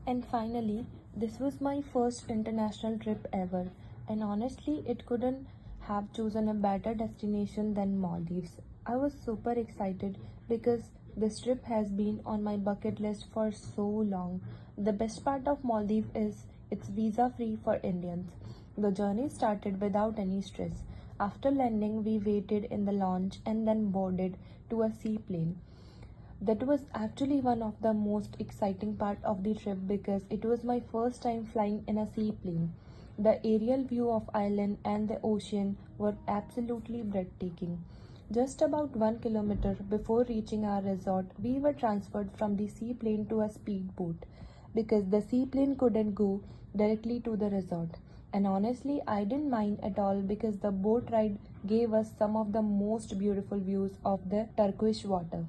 And finally, this was my first international trip ever, and honestly, it couldn't have chosen a better destination than Maldives. I was super excited because this trip has been on my bucket list for so long. The best part of Maldives is it's visa free for Indians. The journey started without any stress. After landing, we waited in the lounge and then boarded to a seaplane. That was actually one of the most exciting part of the trip because it was my first time flying in a seaplane. The aerial view of island and the ocean were absolutely breathtaking. Just about 1 kilometer before reaching our resort, we were transferred from the seaplane to a speedboat because the seaplane couldn't go directly to the resort. And honestly, I didn't mind at all because the boat ride gave us some of the most beautiful views of the turquoise water.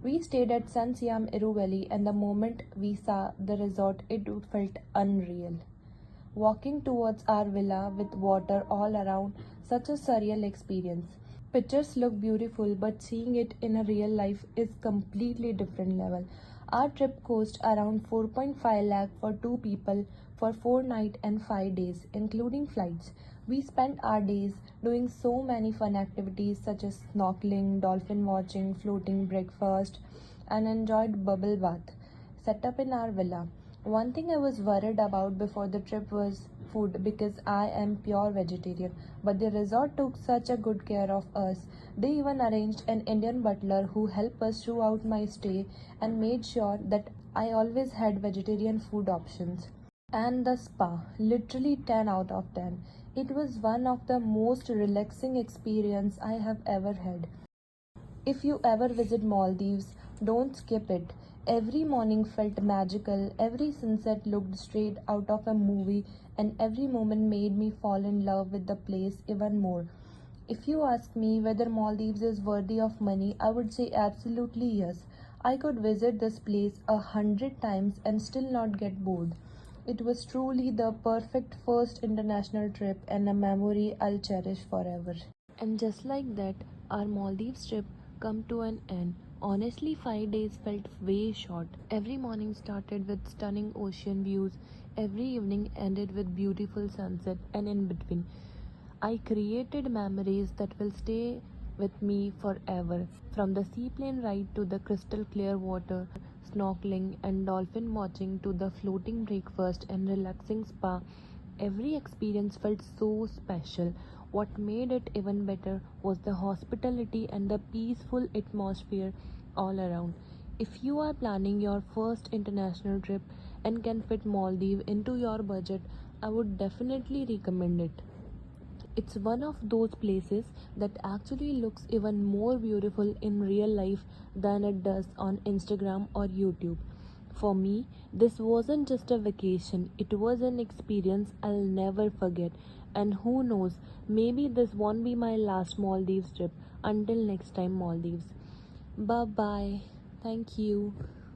We stayed at San Siam Iru Valley, and the moment we saw the resort, it felt unreal. Walking towards our villa with water all around, such a surreal experience. Pictures look beautiful, but seeing it in a real life is completely different level. Our trip cost around 4.5 lakh for two people for 4 nights and 5 days, including flights. We spent our days doing so many fun activities such as snorkeling, dolphin watching, floating breakfast, and enjoyed bubble bath set up in our villa. One thing I was worried about before the trip was food because I am pure vegetarian, but the resort took such a good care of us. They even arranged an Indian butler who helped us throughout my stay and made sure that I always had vegetarian food options. And the spa, literally 10 out of 10. It was one of the most relaxing experience I have ever had. If you ever visit Maldives, don't skip it. Every morning felt magical, every sunset looked straight out of a movie, and every moment made me fall in love with the place even more. If you ask me whether Maldives is worthy of money, I would say absolutely yes. I could visit this place 100 times and still not get bored. It was truly the perfect first international trip and a memory I'll cherish forever. And just like that, our Maldives trip come to an end. Honestly, 5 days felt way short. Every morning started with stunning ocean views, every evening ended with beautiful sunset, and in between, I created memories that will stay with me forever. From the seaplane ride to the crystal clear water, snorkeling and dolphin watching to the floating breakfast and relaxing spa, every experience felt so special. What made it even better was the hospitality and the peaceful atmosphere all around. If you are planning your first international trip and can fit Maldives into your budget, I would definitely recommend it. It's one of those places that actually looks even more beautiful in real life than it does on Instagram or YouTube. For me, this wasn't just a vacation, it was an experience I'll never forget. And who knows, maybe this won't be my last Maldives trip. Until next time, Maldives. Bye bye. Thank you.